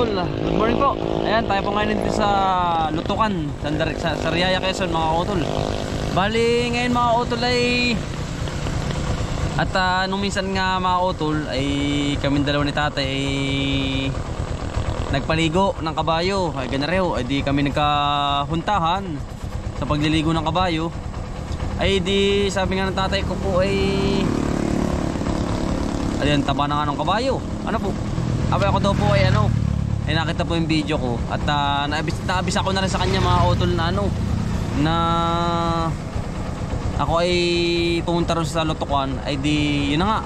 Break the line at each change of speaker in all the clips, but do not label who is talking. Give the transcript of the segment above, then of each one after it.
utol, good morning po. Ayan, tayo po ngayon dito sa Lutukan, sa Sariaya, Quezon mga utol. Bali ngayon mga utol ay at nung minsan nga mga utol ay kaming dalawa ni tatay ay nagpaligo ng kabayo. Ay ganareo, ay di kami nagkahuntahan sa pagliligo ng kabayo. Ay di sabi nga ng tatay ko po ay ayan, taba na nga ng kabayo. Ano po? Abay ako daw po ay ano, ay nakita po yung video ko at naabis ako na rin sa kanya mga utol na ano, na ako ay pumunta rin sa Lutukan. Ay di yun na nga,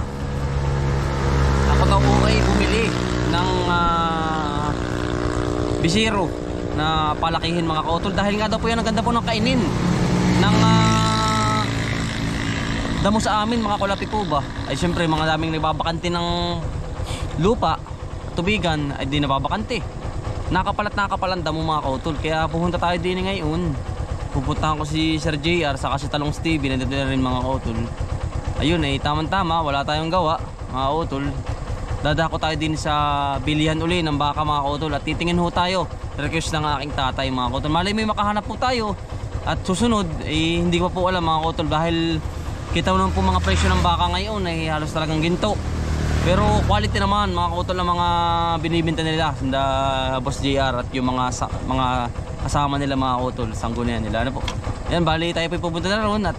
ako daw po ay bumili ng bisiro na palakihin mga kautol, dahil nga daw po yan ang ganda po ng kainin ng damo sa amin mga kulapi po ba. Ay syempre mga daming nagbabakante ng lupa, tubigan, ay di nababakante. Nakapalan damo mga kautol. Kaya pupunta tayo din ngayon. Pupuntahan ko si Sir JR saka si Talong Stevie, nandito na rin mga kautol. Ayun ay tamang-tama, wala tayong gawa mga kautol. Dadako tayo din sa bilihan uli ng baka mga kautol at titingin ho tayo. Request ng aking tatay mga kautol. Malay may makahanap po tayo. At susunod eh, hindi ko po alam mga kautol, dahil kita mo naman po mga presyo ng baka ngayon ay halos talagang ginto. Pero quality naman mga kautol ng mga binibenta nila sa Boss JR at yung mga kasama nila mga kautol, sanggunian nila. Ano po? Yan, bali tayo po pupunta na ron at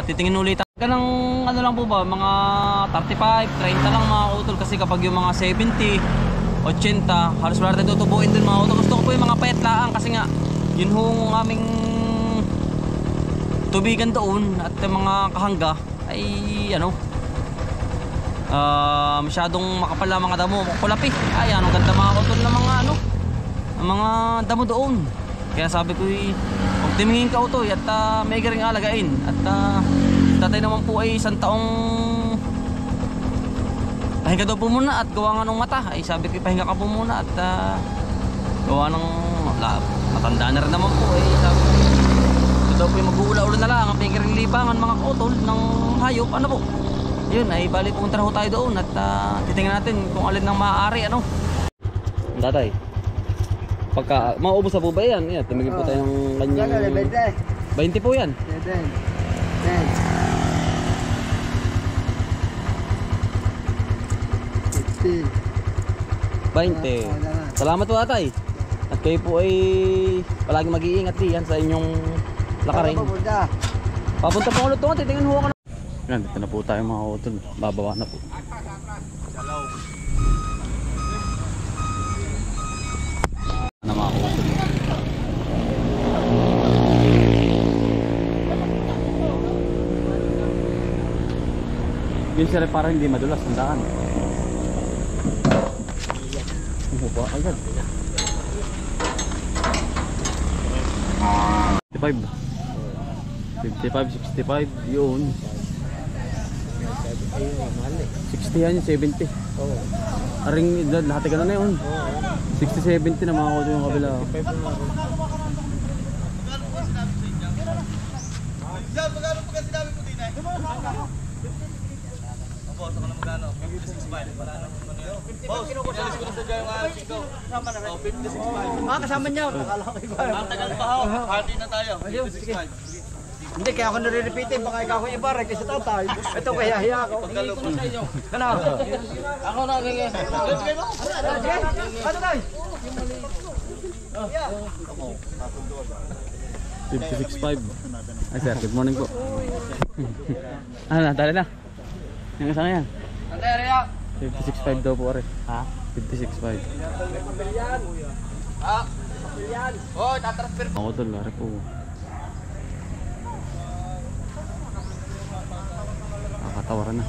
titingin ulit. Ganang ano lang po ba, mga 35, 30 lang mga kautol, kasi kapag yung mga 70, 80, halos wala tayo tutubuin din mga kautol. Gusto ko po yung mga payatlaan kasi nga yun hong aming tubigan doon at yung mga kahangga ay ano, masyadong makapal ang mga damo, kulapi. Ay ano, ganda mga kautol ng mga ano, ang mga damo doon. Kaya sabi ko huwag timingin ka utoy at may garing alagain. At tatay naman po ay isang taong pahinga daw po muna at gawa nga ng mata. Ay sabi ko pahinga ka po muna at gawa ng matanda na rin naman po. Ay sabi ko daw po yung mag-uula-ulo na lang ang pingiring libangan mga kautol ng hayop. Ano po? Yun ay bali pumunta na ho tayo doon at titingnan natin kung alin ng maaari ano. Tatay, pagka maubos na po ba yan? Yan, tumigil po tayo ng kanyang 20 po yan. 20. Salamat po tatay. At kayo po ay palagi mag-iingat diyan sa inyong lakarin. Papunta po ulit doon, titingnan ho ako na. Yan, dito na po tayo mga kautol. Babawa na po. Na mga kautol. Yun sir, parang hindi madulas ang daan. Ano ba agad? 55, 65, yun. 60 yan, 70. Aring lahat ka na yun. 60, 70 na mga kautol yung kabila.
Magkano po kasi dami po din eh? Boss, ako na magkano? 56.5. Wala na po yun. Boss, pinalis ko na sa dyan yung aking ko. Oh, 56.5.
Kasama niya. Akala ko iba.
Ang tagal pa ho. Party na tayo. 56.5.
Hindi, kaya ako nare-repeatin. Baka ikaw ko iba rin kasi tatay. Ito kaya hiya ako.
Pagkalo po sa inyo.
Ano?
Ako na gagawin. Let's go.
Ano tayo?
56.5. Ay sir, good morning po. Ano na, tali na. Yung isa nga yan.
Antay, Ria.
56.5 daw po rin. Ha? 56.5.
Ah, yan. Oh, tatransfer.
Ako tol, lari po. Nakatawaran na.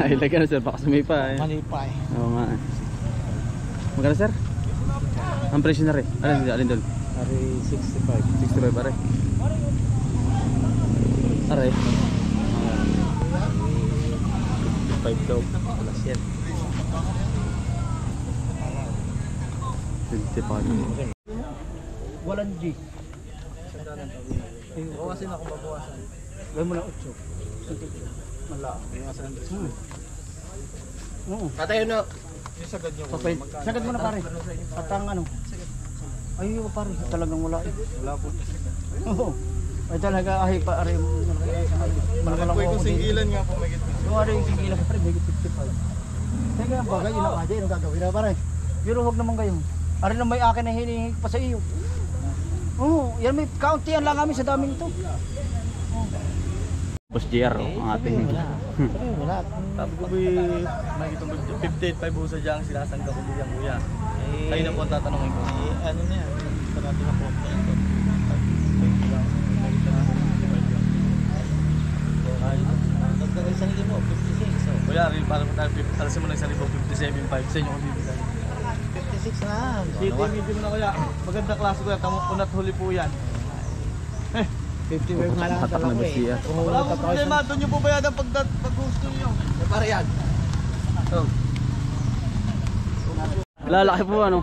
Ay, lagyan na sir, baka sumipa eh.
Malipay.
Oo nga eh. Magkano sir? Ang presyo na rin. Alin doon?
Ari 65.
65 pare. Are.
5 daw. Plus yan.
25.
Walang G.
Bawasin ako, babawasan.
Gawin mo lang 8. Mala. Oo.
Katayo na. Yung sagad nyo.
Papay. Sagad mo na pare. Patang ano. Ay, pare. Talagang wala eh.
Wala po.
Oo. Ay talaga ay pa ari mo.
Malaki po yung singilan nga po.
Yung ari yung singilan pa rin, 55. Teka, bagay yun ang aja, yun ang gagawin na pare. Pero huwag naman kayo. Ari na may akin na hinihingi pa sa iyo. Oo, yan may kauntian lang kami sa daming ito.
Boss JR, ang ating.
Wala.
Sabi ko may itong 58.5 po sa diyang sinasangga ko niyang kuya. Kayo na po ang tatanungin ko. Ano na yan? Parati na po. Nagdagay sa hindi mo, 56. Kuya, para mo tayo, talasin mo lang sa libo, 57.5 sa inyo kung bibigay.
56 na.
City medium na kuya. Maganda klase kuya, unat huli po yan.
55 nga lang
Hatak na boss JR.
Wala akong problema, doon nyo po bayadan pag gusto nyo. Para yan.
Lalaki po ano.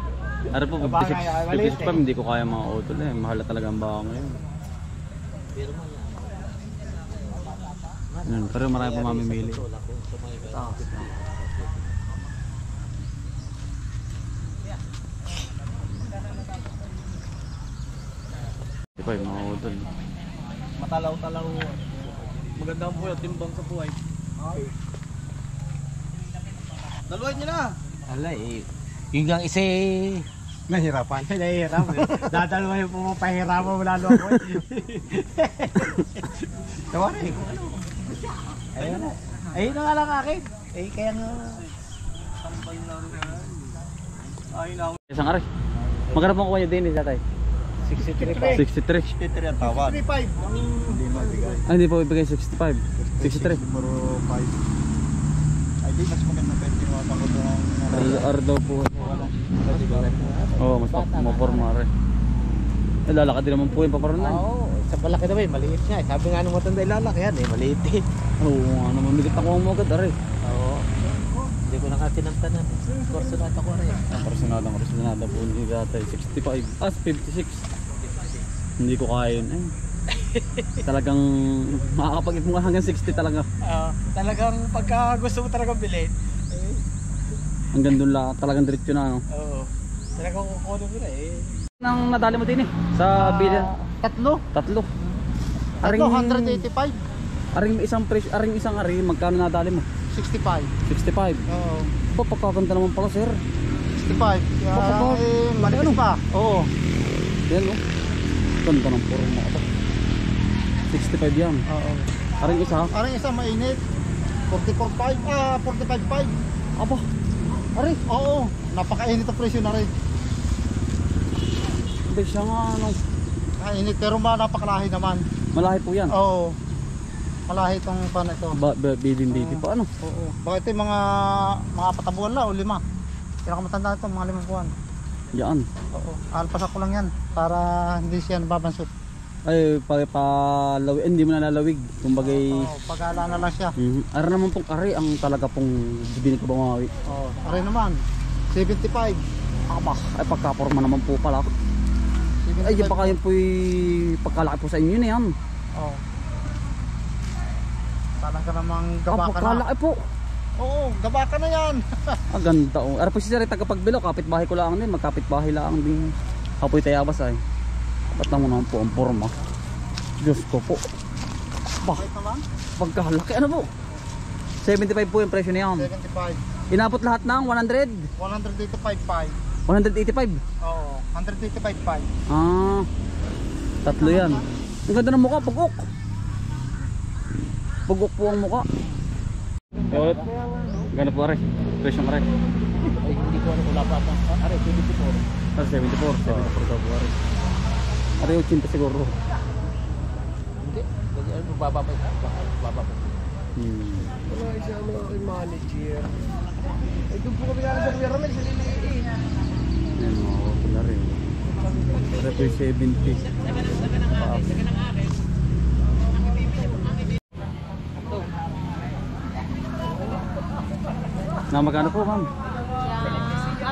Ano po, 56 pa, hindi ko kaya mga utol eh. Mahal talaga ang baka ngayon. Pero marami po mamimili. Di ba yung mga utol?
Matalaw-talaw. Maganda po yung timbang sa buhay. Daluhan nyo na.
Ala eh. Yung gang isa eh. Nahirapan. Nahihirapan. Dadalawa yung pumapahirapan mo lalo ako eh. Tawari. Ayun na. Ayun na nga lang akin. Eh kaya nga.
Tambay na rin. Ay na.
Isang ari. Magkano po kuha nyo din tatay?
63.
63.
53 ang tawad.
65. Hindi mabigay.
Ah, hindi po ibigay 65. 63.
Puro 5. Ay di mas maganda pwede yung mga pangod ng
LR daw po. Oo, mas maporma rin. Eh, lalakad din naman po yung paparunan.
Oo, sa palaki naman, maliit siya. Sabi nga nung matanda ilalaki yan eh, maliit eh.
Oo nga naman, migit ako mo agad rin.
Oo. Hindi ko na nga tinantanan. Korsunata ko rin.
Ang personada po hindi tatay. 65. Ah, 56. Hindi ko kaya yun. Eh. Talagang makakapag-ip mo hanggang 60 talaga.
Talagang pagka gusto mo talagang bilhin.
Hanggang doon lang, talagang diretso na. No?
Oo. Talagang kukunin mo na eh.
Nang nadali mo din eh. Sa bilya.
Tatlo.
Tatlo.
Tatlo, 185.
Aring isang presyo, aring isang ari, magkano nadali mo?
65.
65.
Oo.
Po, pagkaganda naman pala sir.
65. Maliit pa. Oo.
Yan no. Ganda ng forma ito. 65 yan.
Oo.
Aring isa.
Parang isa mainit. 44.5. 45.5.
Aba. Ari.
Oo. Napakainit ang presyo na rin.
Hindi siya nga ano.
Mainit pero napakalahi naman.
Malahi po yan.
Oo. Malahi itong pan ito.
Bilin baby pa ano.
Oo. Baka ito yung mga patabuan lang o 5. Pinakamatanda ito, mga 5 buwan.
Yan.
Oo. Alpasan ko lang yan para hindi siya nababansot.
Ay, palawig. Hindi mo nalalawig. Kumbagay.
Oo. Pag-ala na lang siya.
Ara naman pong ari ang talaga pong bibinig ko ba mawi.
Oo. Aray naman. 75.
Aba, ay pagkaporma naman po pala.
75.
Ay, baka yan po'y pagkalaki po sa inyo na yan.
Oo. Talaga namang gaba ka na.
Pagkalaki po.
Oo, gaba ka na yan.
Ang ganda oh. Ara po si Sir, tagapagbilog. Kapitbahay ko lang din. Magkapitbahay lang din. Apoy tayabas ay. Ba't naman naman po ang porma? Diyos ko po. Bah,
Wait naman.
pagkalaki ano po? 75 po yung presyo niyan.
75.
Inabot lahat ng 100.
185.5.
185.
Oo, 185.5.
Ah, tatlo yan. Ang ganda ng mukha, pugok. Pugok po ang mukha. Yot. Gano'n po rin. Presyo mo rin.
Ay, hindi ko ano wala pa pa. Aray, 74.
Ah, 74. 74 daw po rin. Ari 80 siguro.
Hindi, kasi ano, bababa pa. Bababa pa.
Wala isa mga manager. Ay doon po kami sa Kuya Ramel sa Liliin.
Ayan mga auto na rin. Ari po yung 70. Na magkano po ma'am?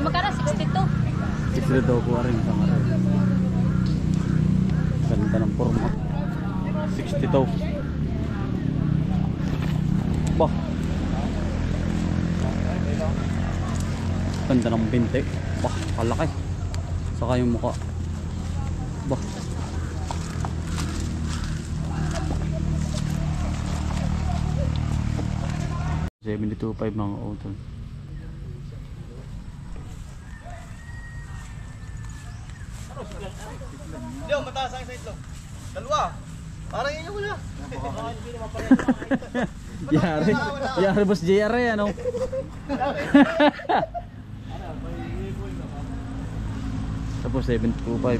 Magkano? 62.
60 daw po rin sa rin. Ganda ng forma. 62. Bah. Ganda ng binte. Bah, kalaki. Saka yung mukha. Bah. $72.5 mga utol.
Yo, mataas ang sa itlog. Dalawa. Parang yun yung wala.
Yari. Yari boss JR yan, ano? Tapos 725.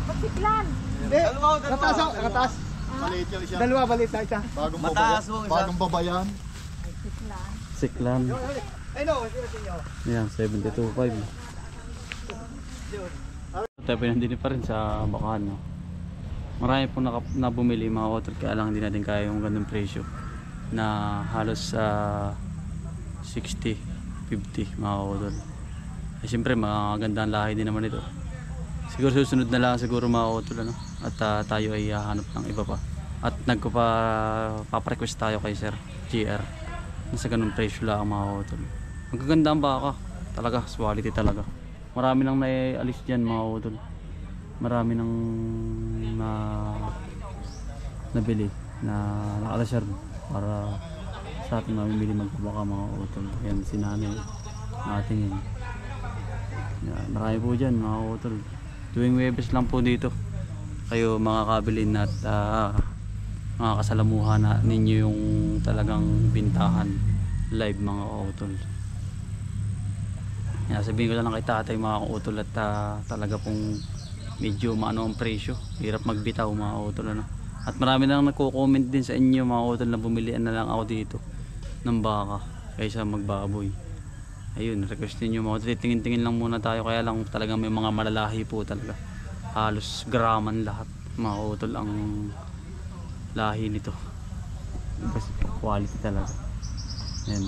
Pagsiklan.
Dalawa.
Kataas ako, kataas.
Maliit yung isa.
Dalawa, balit na isa.
Bagong
Mataas
babayan.
mo isa.
Bagong babayan.
Siklan.
Ay no, sino sinyo?
Yan, 72.5. Tayo pinandini pa rin sa Bakahan, no? Marami po na bumili mga water, kaya lang hindi natin kaya yung ganung presyo na halos 60, 50 mga water. Eh, siyempre maganda ang lahi din naman ito. Siguro susunod na lang siguro mga water, ano? At tayo ay hahanap ng iba pa. At paparequest tayo kay Sir GR na sa ganung presyo lang mga water. Magaganda ang baka talaga, quality talaga. Marami nang naialis dyan mga utol. Marami nang nabili na nakareserve para sa ating mamimili magbabaka mga utol. Yan si nanay natin yun. Yan, marami po dyan mga utol. Tuwing Webes lang po dito kayo makakabilin at makakasalamuhan na ninyo yung talagang bintahan live mga utol. Sabihin ko lang kay tatay mga utol at talaga pong medyo maano ang presyo, hirap magbitaw mga utol, ano. At marami na lang nagko-comment din sa inyo mga utol na bumilian na lang ako dito ng baka kaysa magbaboy. Ayun, request niyo mga utol, tingin-tingin lang muna tayo, kaya lang talaga may mga malalahi po talaga, halos graman lahat mga utol ang lahi nito, quality talaga. Ayan.